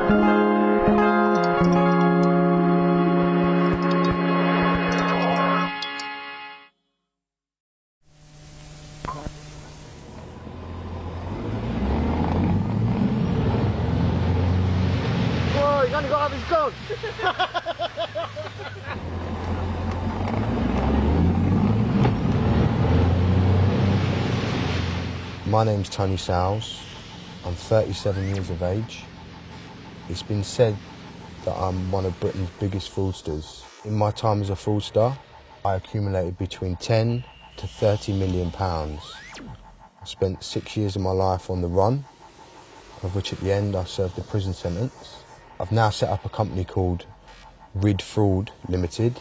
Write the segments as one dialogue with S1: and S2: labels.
S1: Whoa, he's only got up his dog.
S2: My name's Tony Sowles. I'm 37 years of age. It's been said that I'm one of Britain's biggest fraudsters. In my time as a fraudster, I accumulated between 10 to 30 million pounds. I spent 6 years of my life on the run, of which at the end I served a prison sentence. I've now set up a company called Rid Fraud Limited,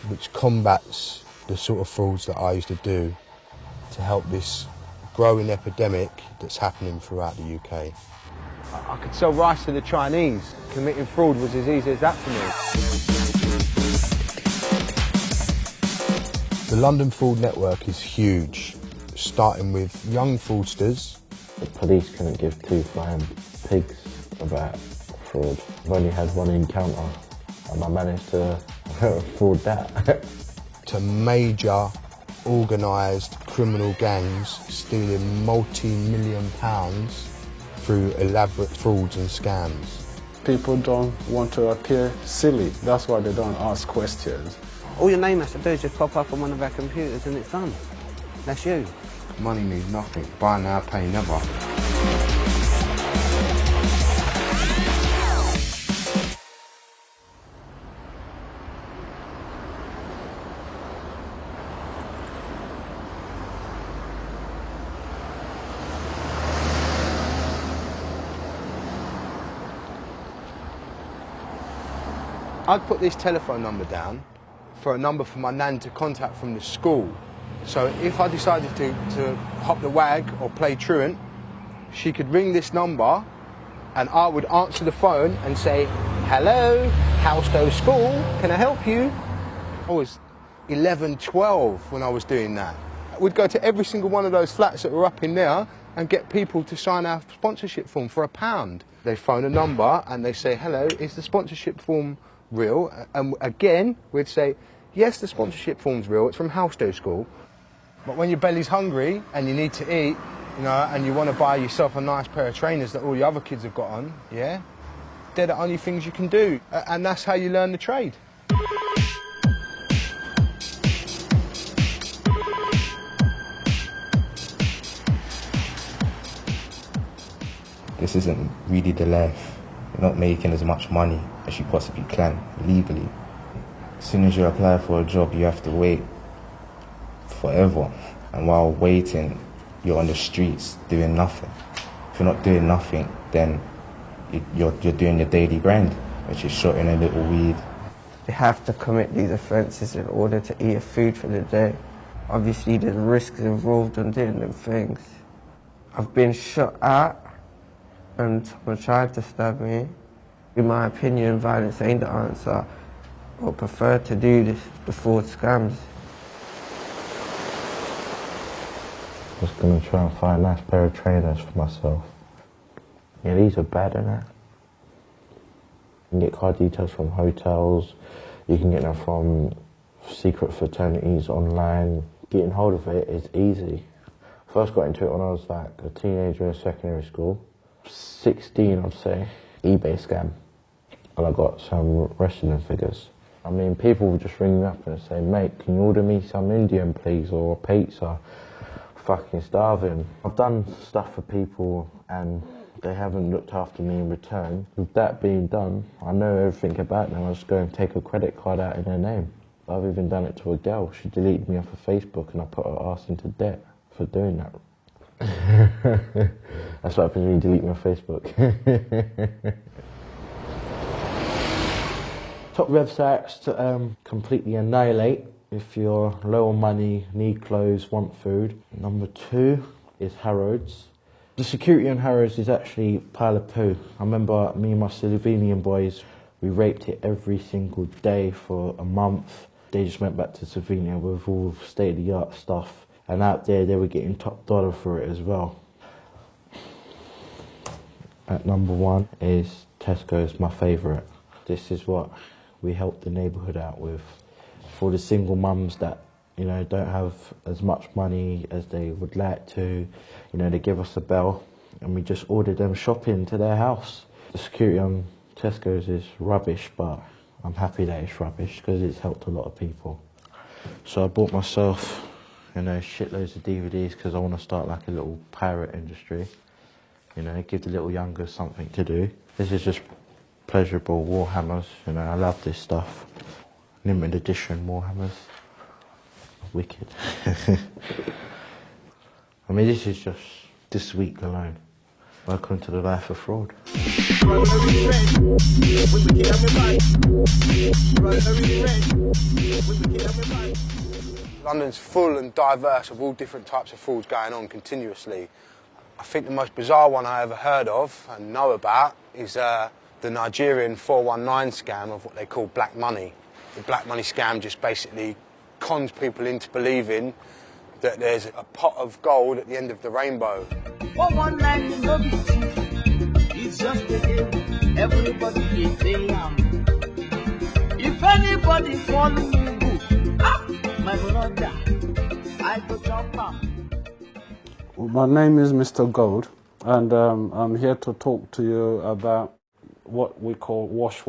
S2: which combats the sort of frauds that I used to do to help this growing epidemic that's happening throughout the UK.
S1: I could sell rice to the Chinese. Committing fraud was as easy as that for me.
S2: The London Fraud Network is huge, starting with young fraudsters.
S3: The police couldn't give two flying pigs about fraud. I've only had one encounter and I managed to fraud that.
S2: To major organised criminal gangs stealing multi-million pounds through elaborate frauds and scams.
S4: People don't want to appear silly, that's why they don't ask questions.
S5: All your name has to do is just pop up on one of our computers and it's done. That's you.
S2: Money means nothing. Buy now, pay never. I'd put this telephone number down for a number for my nan to contact from the school. So if I decided to hop the wag or play truant, she could ring this number and I would answer the phone and say, "Hello, Houstow School, can I help you?" I was 11, 12 when I was doing that. We'd go to every single one of those flats that were up in there and get people to sign our sponsorship form for £1. They phone a number and they say, "Hello, is the sponsorship form real?" And again, we'd say, "Yes, the sponsorship form's real, it's from Houstow School." But when your belly's hungry and you need to eat, you know, and you want to buy yourself a nice pair of trainers that all the other kids have got on, yeah, they're the only things you can do. And that's how you learn the trade.
S3: This isn't really the life. You're not making as much money as you possibly can legally. As soon as you apply for a job, you have to wait forever. And while waiting, you're on the streets doing nothing. If you're not doing nothing, then you're doing your daily grind, which is shotting a little weed.
S5: You have to commit these offences in order to eat a food for the day. Obviously, there's risks involved in doing them things. I've been shot at and someone tried to stab me. In my opinion, violence ain't the answer. I would prefer to do this before scams.
S3: I was going to try and find a nice pair of trainers for myself. Yeah, these are bad, innit? You can get card details from hotels, you can get them from secret fraternities online. Getting hold of it is easy. First got into it when I was like a teenager in secondary school. 16, I'd say. eBay scam. And I got some wrestling figures. I mean, people would just ring me up and say, "Mate, can you order me some Indian, please, or a pizza? Fucking starving." I've done stuff for people and they haven't looked after me in return. With that being done, I know everything about them. I just go and take a credit card out in their name. I've even done it to a girl. She deleted me off of Facebook and I put her ass into debt for doing that. That's what happens when you delete me off Facebook. Top websites to completely annihilate if you're low on money, need clothes, want food. Number 2 is Harrods. The security on Harrods is actually a pile of poo. I remember me and my Slovenian boys, we raped it every single day for a month. They just went back to Slovenia with all state-of-the-art stuff. And out there, they were getting top dollar for it as well. At number 1 is Tesco is my favourite. This is what we help the neighbourhood out with. For the single mums that, you know, don't have as much money as they would like to, you know, they give us a bell and we just order them shopping to their house. The security on Tesco's is rubbish, but I'm happy that it's rubbish because it's helped a lot of people. So I bought myself, you know, shitloads of DVDs because I want to start like a little pirate industry. You know, give the little youngers something to do. This is just pleasurable Warhammers, you know, I love this stuff. Limited edition Warhammers. Wicked. I mean, this is just this week alone. Welcome to the life of fraud.
S2: London's full and diverse of all different types of frauds going on continuously. I think the most bizarre one I ever heard of and know about is the Nigerian 419 scam of what they call black money. The black money scam just basically cons people into believing that there's a pot of gold at the end of the rainbow.
S6: 419 is no big thing. It's just a game. Everybody is playing. If anybody follow me, my brother, I go jump up.
S4: My name is Mr. Gold, and I'm here to talk to you about what we call wash.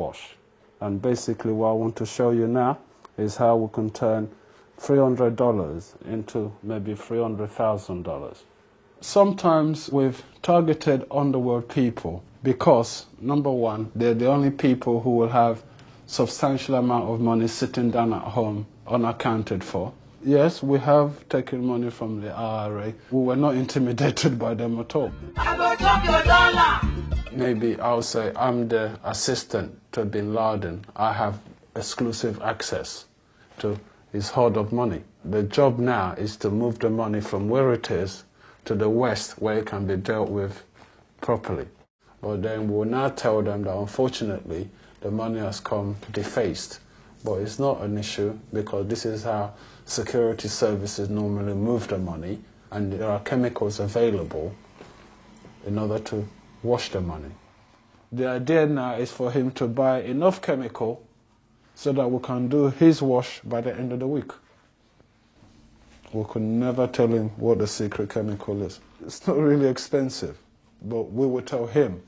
S4: And basically what I want to show you now is how we can turn $300 into maybe $300,000. Sometimes we've targeted underworld people because, number one, they're the only people who will have substantial amount of money sitting down at home unaccounted for. Yes, we have taken money from the IRA. We were not intimidated by them at all.
S6: I go drop your dollar.
S4: Maybe I'll say I'm the assistant to Bin Laden. I have exclusive access to his hoard of money. The job now is to move the money from where it is to the West where it can be dealt with properly. But then we'll now tell them that unfortunately the money has come defaced. But it's not an issue because this is how security services normally move the money, and there are chemicals available in order to wash the money. The idea now is for him to buy enough chemical so that we can do his wash by the end of the week. We could never tell him what the secret chemical is. It's not really expensive, but we will tell him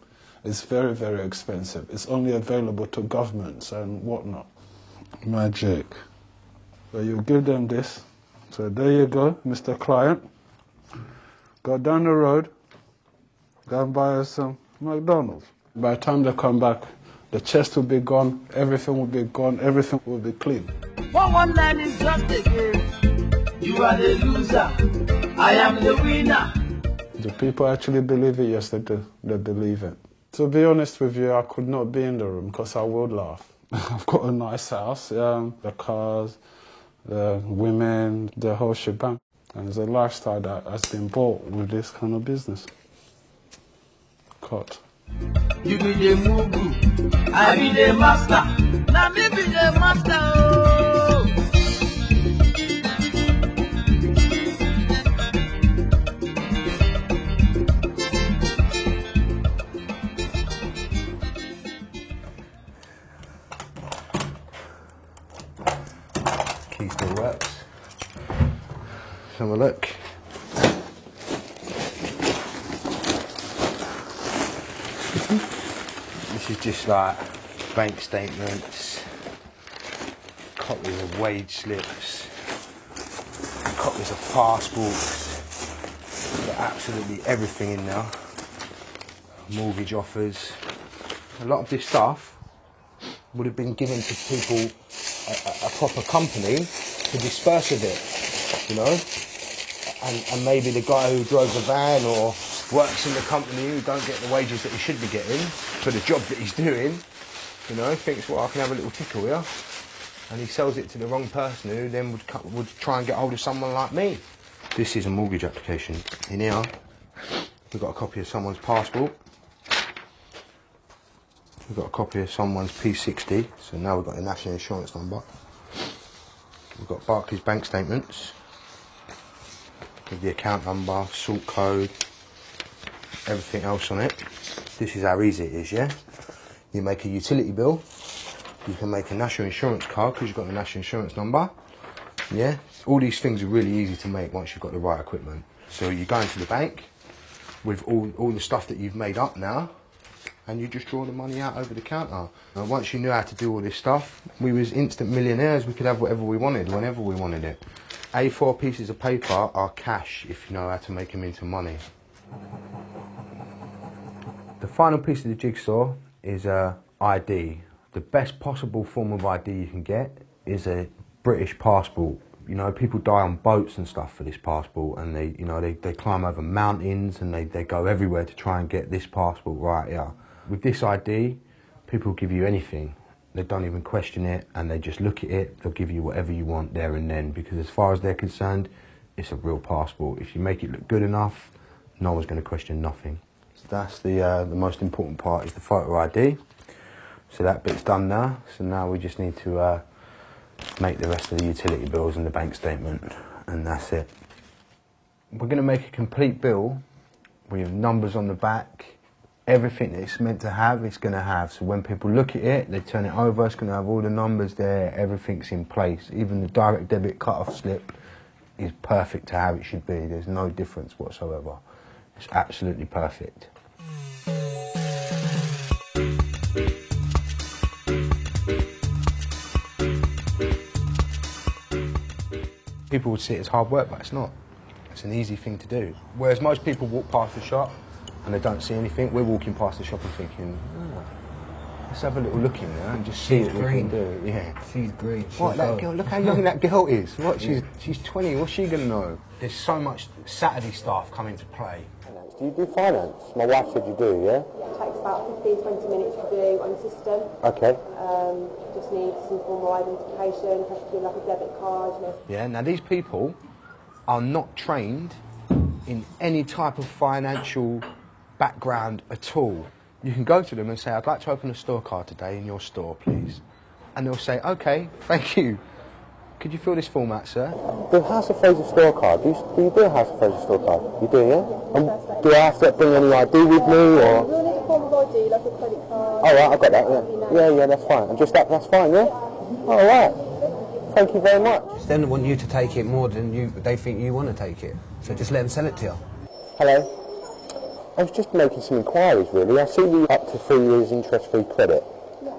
S4: it's very, very expensive. It's only available to governments and whatnot. Magic. So you give them this. So there you go, Mr. Client. Go down the road, go and buy us some McDonald's. By the time they come back, the chest will be gone, everything will be gone, everything will be clean.
S6: 419 is just a game. You are the loser. I am the winner.
S4: Do people actually believe it? Yes, they do. They believe it. To be honest with you, I could not be in the room because I would laugh. I've got a nice house, the cars, the women, the whole shebang. And it's a lifestyle that has been bought with this kind of business. Cut.
S6: You be the mugu, I be the master. Now me be the master. Oh.
S2: Key still works. Let's have a look. This is just like bank statements, copies of wage slips, copies of passports, got absolutely everything in there. Mortgage offers. A lot of this stuff would have been given to people, a proper company to disperse of it, you know? And maybe the guy who drove the van or works in the company who don't get the wages that he should be getting for the job that he's doing, you know, thinks, well, I can have a little tickle here. And he sells it to the wrong person who then would try and get hold of someone like me. This is a mortgage application. In here, we've got a copy of someone's passport. We've got a copy of someone's P60, so now we've got a national insurance number. We've got Barclays bank statements with the account number, sort code, everything else on it. This is how easy it is, yeah? You make a utility bill. You can make a national insurance card because you've got the national insurance number. Yeah, all these things are really easy to make once you've got the right equipment. So you go into the bank with all the stuff that you've made up now, and you just draw the money out over the counter. And once you knew how to do all this stuff, we was instant millionaires. We could have whatever we wanted, whenever we wanted it. A4 pieces of paper are cash if you know how to make them into money. The final piece of the jigsaw is ID. The best possible form of ID you can get is a British passport. You know, people die on boats and stuff for this passport, and they climb over mountains and they go everywhere to try and get this passport right here. With this ID, people give you anything. They don't even question it, and they just look at it. They'll give you whatever you want there and then, because as far as they're concerned, it's a real passport. If you make it look good enough, no one's going to question nothing. So that's the most important part, is the photo ID. So that bit's done now. So now we just need to make the rest of the utility bills and the bank statement, and that's it. We're going to make a complete bill with numbers on the back. Everything that it's meant to have, it's going to have. So when people look at it, they turn it over, it's going to have all the numbers there, everything's in place. Even the direct debit cut-off slip is perfect to how it should be. There's no difference whatsoever. It's absolutely perfect. People would see it as hard work, but it's not. It's an easy thing to do. Whereas most people walk past the shop and they don't see anything, we're walking past the shop and thinking, oh, let's have a little look in there and just see what we can do. Yeah.
S5: She's green.
S2: What, that girl, look how young that girl is. What, she's 20, what's she going to know? There's so much Saturday staff come into play.
S3: Do you do finance? My wife said you do, yeah?
S7: Yeah, it takes about 15-20 minutes to do on the system.
S3: Okay.
S7: Just need some formal identification, preferably like a debit card.
S2: Yeah, now these people are not trained in any type of financial background at all. You can go to them and say, I'd like to open a store card today in your store, please. And they'll say, okay, thank you. Could you fill this form out, sir?
S3: The House of Fraser store card, do you do a House of Fraser store card? You do, yeah? Do I have to bring any ID with me, or?
S7: We'll need a form of ID, like a credit card.
S3: Oh, right, I've got that, yeah. Yeah, that's fine. And just that's fine, yeah? All right. Thank you very much.
S5: They don't want you to take it more than they think you want to take it. So just let them sell it to you.
S3: Hello. I was just making some inquiries, really. I see you up to 3 years interest-free credit.
S7: Yeah.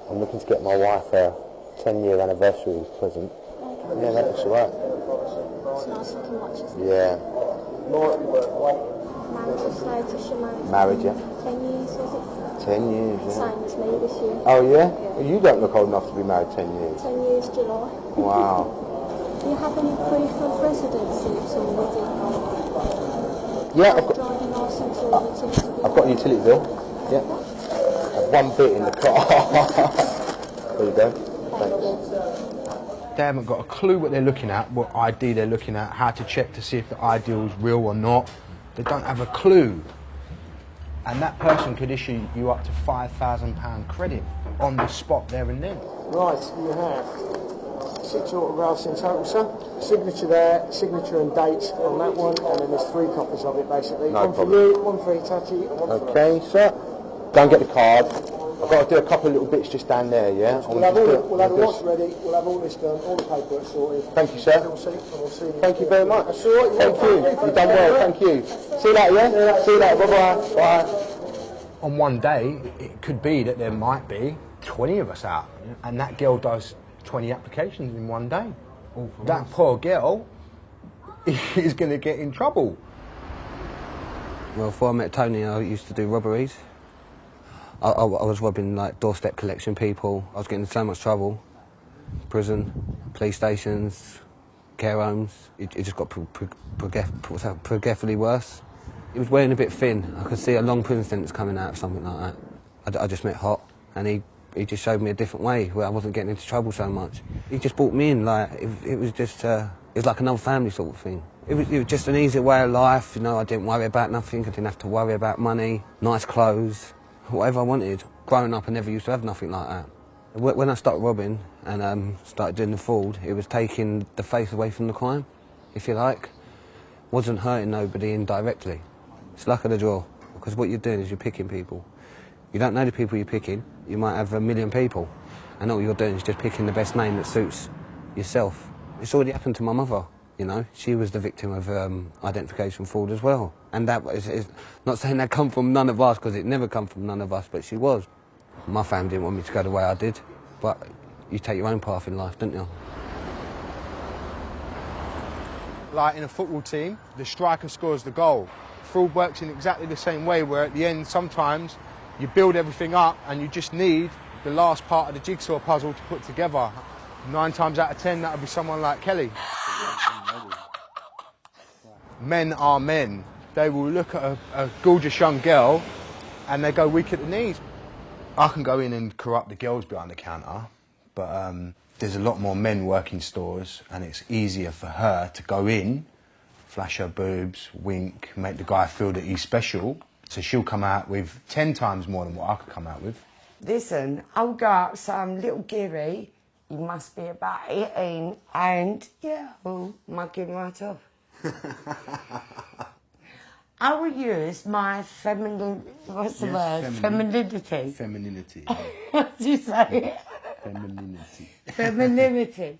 S3: I'm looking to get my wife a 10-year anniversary present. Okay. Yeah, that looks all right.
S7: It's nice looking watch, isn't it?
S3: Yeah.
S7: Marital status, you're married?
S3: Married, yeah.
S7: 10 years, was it?
S3: 10 years, yeah.
S7: Same as me this year.
S3: Oh, yeah? Well, you don't look old enough to be married 10 years.
S7: 10 years, July.
S3: Wow.
S7: Do you have any proof of residency at all with you?
S3: Yeah, I've got...
S7: Driving licence or utility bill?
S3: I've got a utility bill. Yeah. I've one bit in the car. There you go. Thanks.
S2: They haven't got a clue what they're looking at, what ID they're looking at, how to check to see if the ID is real or not. They don't have a clue. And that person could issue you up to £5,000 credit on the spot there and then.
S8: Right, you have 6 autographs in total, sir. Signature there, signature and date on that one, and then there's 3 copies of it basically.
S3: No
S8: one
S3: problem.
S8: for you, one for Itachi, and one for...
S3: Okay, sir. Go and get the card. I've got to do a couple of little bits just down there, yeah?
S8: We'll have the watch ready, we'll have all this done, all the paperwork sorted.
S3: Thank you, sir.
S8: We'll see you.
S3: Thank you very much.
S8: That's all right,
S3: Thank you. You've done well, thank you. See you later, yeah? See you later, bye-bye. Bye.
S2: On one day, it could be that there might be 20 of us out, and that girl does 20 applications in one day. That poor girl is going to get in trouble.
S5: Well, before I met Tony, I used to do robberies. I was robbing like doorstep collection people. I was getting in so much trouble. Prison, police stations, care homes. It just got progressively worse. He was wearing a bit thin. I could see a long prison sentence coming out or something like that. I just met Hot, and he just showed me a different way where I wasn't getting into trouble so much. He just brought me in like it was just it was like another family sort of thing. It was just an easy way of life, you know. I didn't worry about nothing. I didn't have to worry about money, nice clothes, whatever I wanted. Growing up, I never used to have nothing like that. When I started robbing and started doing the fraud, it was taking the faith away from the crime, if you like. Wasn't hurting nobody indirectly. It's luck of the draw, because what you're doing is you're picking people.
S9: You don't know the people you're picking. You might have 1 million people, and all you're doing is just picking the best name that suits yourself. It's already happened to my mother, you know. She was the victim of identification fraud as well. And that is not saying that come from none of us, because it never come from none of us, but she was. My family didn't want me to go the way I did, but you take your own path in life, don't you?
S2: Like in a football team, the striker scores the goal. Fraud works in exactly the same way, where at the end, sometimes you build everything up and you just need the last part of the jigsaw puzzle to put together. 9 times out of 10, that would be someone like Kelly. Men are men. They will look at a gorgeous young girl and they go weak at the knees. I can go in and corrupt the girls behind the counter, but there's a lot more men working stores, and it's easier for her to go in, flash her boobs, wink, make the guy feel that he's special, so she'll come out with 10 times more than what I could come out with.
S5: Listen, I'll go up some little Geary, you must be about 18, and yeah, I'll mug him right off. I will use my what's the word? Femininity.
S2: Femininity.
S5: What do you say?
S2: Femininity.
S5: Femininity.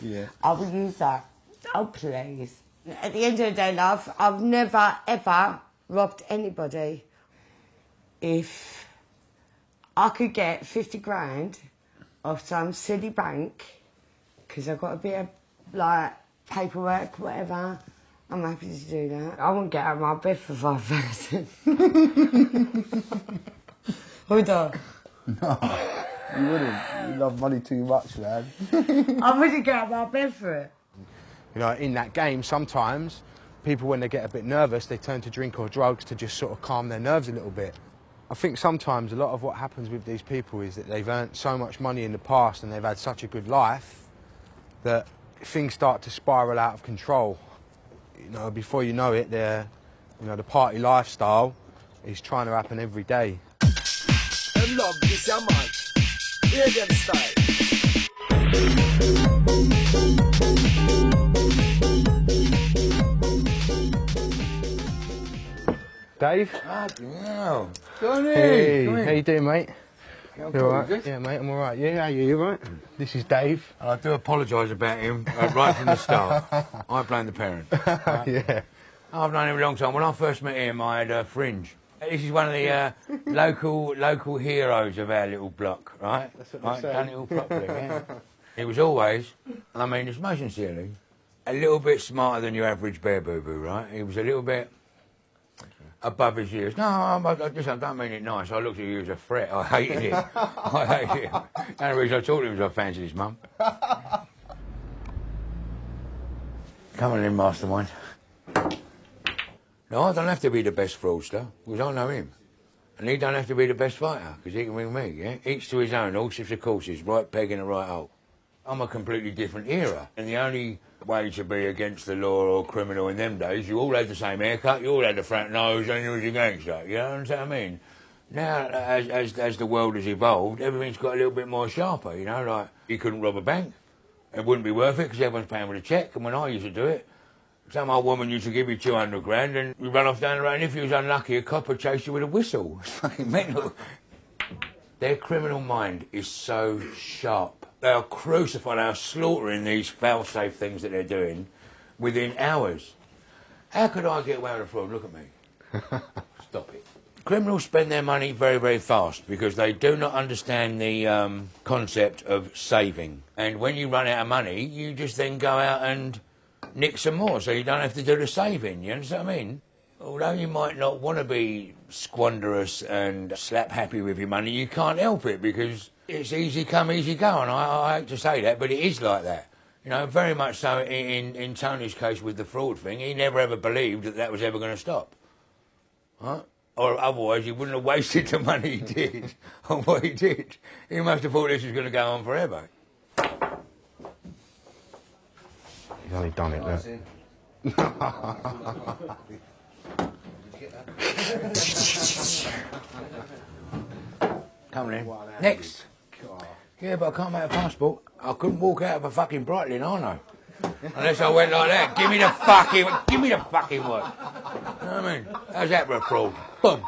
S2: Yeah.
S5: I will use that. Oh, please. At the end of the day, love, I've never, ever robbed anybody. If I could get 50 grand off some silly bank, because I've got a bit of, like, paperwork, whatever, I'm happy to do that. I won't get out of my bed for 5,000. Hold on.
S2: No, you wouldn't. You love money too much, man.
S5: I wouldn't get out of my bed for it.
S2: You know, in that game, sometimes people, when they get a bit nervous, they turn to drink or drugs to just sort of calm their nerves a little bit. I think sometimes a lot of what happens with these people is that they've earned so much money in the past and they've had such a good life that things start to spiral out of control. You know, before you know it, the party lifestyle is trying to happen every day.
S6: Them love this, yeah, man. Hear them style.
S2: Dave?
S10: Wow. Johnny!
S2: Hey, how you doing, mate?
S10: You
S2: all right? Yeah, mate, I'm all right. Yeah, how are you? You all right? This is Dave.
S10: And I do apologise about him right from the start. I blame the parent.
S2: Yeah.
S10: I've known him a long time. When I first met him, I had a Fringe. This is one of the local heroes of our little block, right?
S2: That's what
S10: right,
S2: they say.
S10: done it all properly, yeah. He was always, and I mean this most sincerely, a little bit smarter than your average bear boo-boo, right? He was a little bit above his years. No, I don't mean it nice. I looked at you as a threat. I hated him. I hated him. The only reason I talked to him was I fancied his mum. Come on in, mastermind. No, I don't have to be the best fraudster, because I know him. And he don't have to be the best fighter, because he can ring me, yeah? Each to his own, all sorts of courses, right peg in the right hole. I'm a completely different era. And the only way to be against the law or criminal in them days, you all had the same haircut, you all had the flat nose, and you was a gangster, you know what I mean? Now, as the world has evolved, everything's got a little bit more sharper, you know, like, you couldn't rob a bank. It wouldn't be worth it, because everyone's paying with a cheque, and when I used to do it, some old woman used to give you 200 grand and you run off down the road, and if you was unlucky, a cop would chase you with a whistle. It's fucking mental. Their criminal mind is so sharp. They are crucifying, they are slaughtering these fail-safe things that they're doing within hours. How could I get away with a fraud? Look at me. Stop it. Criminals spend their money very, very fast because they do not understand the concept of saving. And when you run out of money, you just then go out and nick some more, so you don't have to do the saving, you understand what I mean? Although you might not want to be squanderous and slap happy with your money, you can't help it because it's easy come, easy go, and I hate to say that, but it is like that. You know, very much so in Tony's case with the fraud thing, he never ever believed that that was ever going to stop. Right? Or otherwise he wouldn't have wasted the money he did on what he did. He must have thought this was going to go on forever.
S2: He's only done it, look.
S10: Come on in. Next. Yeah, but I can't make a passport. I couldn't walk out of a fucking Breitling, I know. Unless I went like that. Give me the fucking work. know what I mean? How's that for a fraud? Boom.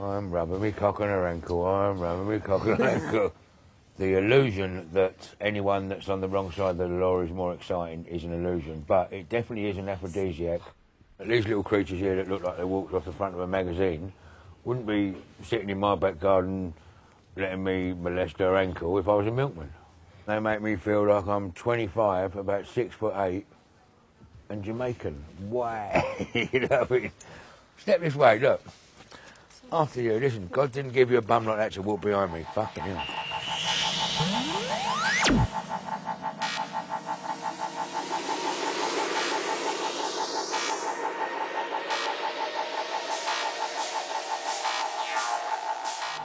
S10: I'm rubbing me cock on her ankle, I'm rubbing me cock on her ankle. The illusion that anyone that's on the wrong side of the law is more exciting is an illusion, but it definitely is an aphrodisiac. These little creatures here that look like they walked off the front of a magazine wouldn't be sitting in my back garden letting me molest her ankle if I was a milkman. They make me feel like I'm 25, about 6'8", and Jamaican. Why? You know what I mean? Step this way, look. After you, listen, God didn't give you a bum like that to walk behind me. Fucking hell.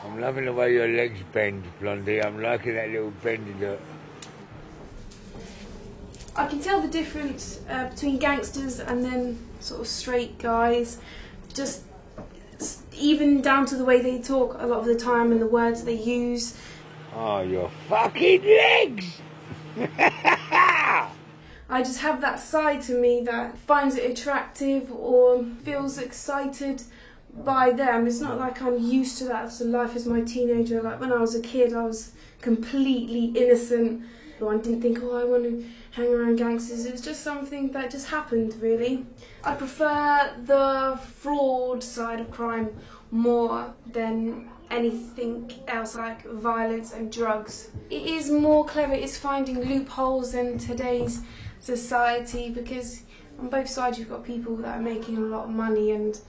S10: I'm loving the way your legs bend, Blondie. I'm liking that little bendy look.
S11: I can tell the difference between gangsters and then sort of straight guys. Just even down to the way they talk a lot of the time and the words they use.
S10: Oh, your fucking legs!
S11: I just have that side to me that finds it attractive or feels excited by them. It's not like I'm used to that sort of life as my teenager. Like when I was a kid, I was completely innocent. I didn't think, oh, I want to hang around gangsters. It was just something that just happened, really. I prefer the fraud side of crime more than anything else, like violence and drugs. It is more clever, it's finding loopholes in today's society, because on both sides you've got people that are making a lot of money, and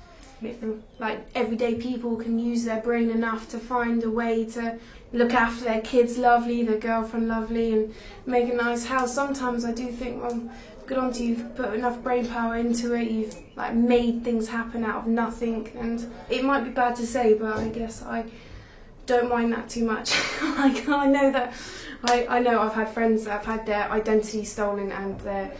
S11: like everyday people can use their brain enough to find a way to look after their kids lovely, their girlfriend lovely, and make a nice house. Sometimes I do think, well, good on to you, you've put enough brain power into it, you've like made things happen out of nothing, and it might be bad to say, but I guess I don't mind that too much. Like I know that I know I've had friends that have had their identity stolen and their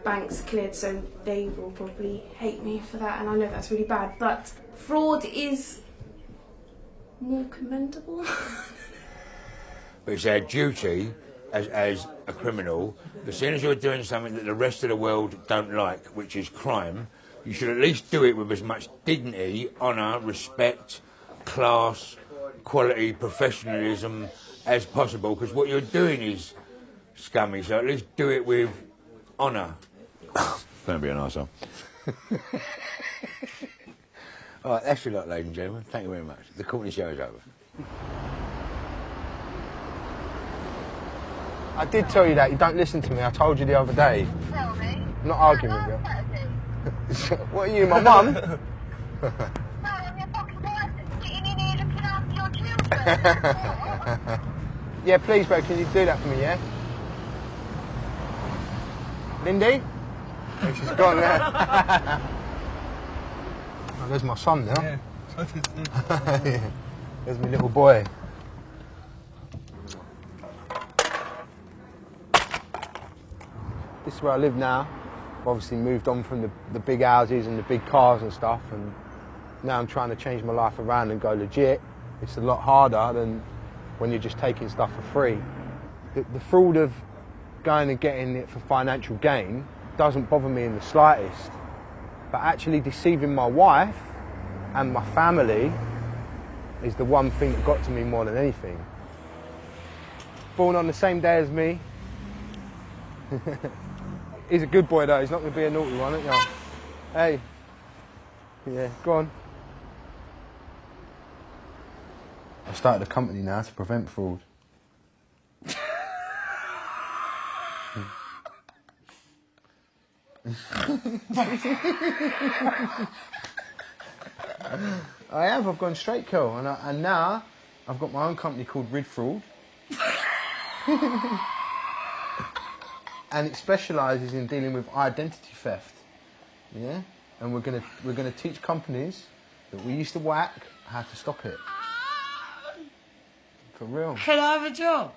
S11: banks cleared, so they will probably hate me for that, and I know that's really bad, but fraud is more commendable.
S10: But it's our duty as a criminal, as soon as you're doing something that the rest of the world don't like, which is crime, you should at least do it with as much dignity, honour, respect, class, quality, professionalism as possible, because what you're doing is scummy, so at least do it with honour. Don't be an arsehole. All right, that's a lot, ladies and gentlemen. Thank you very much. The Courtney show is over.
S2: I did tell you that. You don't listen to me. I told you the other day.
S12: Tell me.
S2: I'm not arguing with you. What are you, my mum?
S12: No, I'm your fucking wife that's sitting in here looking after your children.
S2: Yeah, please, bro, can you do that for me, yeah? Lindy? Oh, she's gone now. Oh, there's my son now.
S5: Yeah.
S2: Yeah. There's my little boy. This is where I live now. I've obviously moved on from the big houses and the big cars and stuff, and now I'm trying to change my life around and go legit. It's a lot harder than when you're just taking stuff for free. The fraud of going and getting it for financial gain doesn't bother me in the slightest, but actually deceiving my wife and my family is the one thing that got to me more than anything. Born on the same day as me. He's a good boy though, he's not going to be a naughty one, aren't you? Hey. Yeah, go on. I started a company now to prevent fraud. I've gone straight kill, and now I've got my own company called Rid Fraud. And it specialises in dealing with identity theft. Yeah? And we're gonna teach companies that we used to whack how to stop it. For real.
S6: Can I have a job?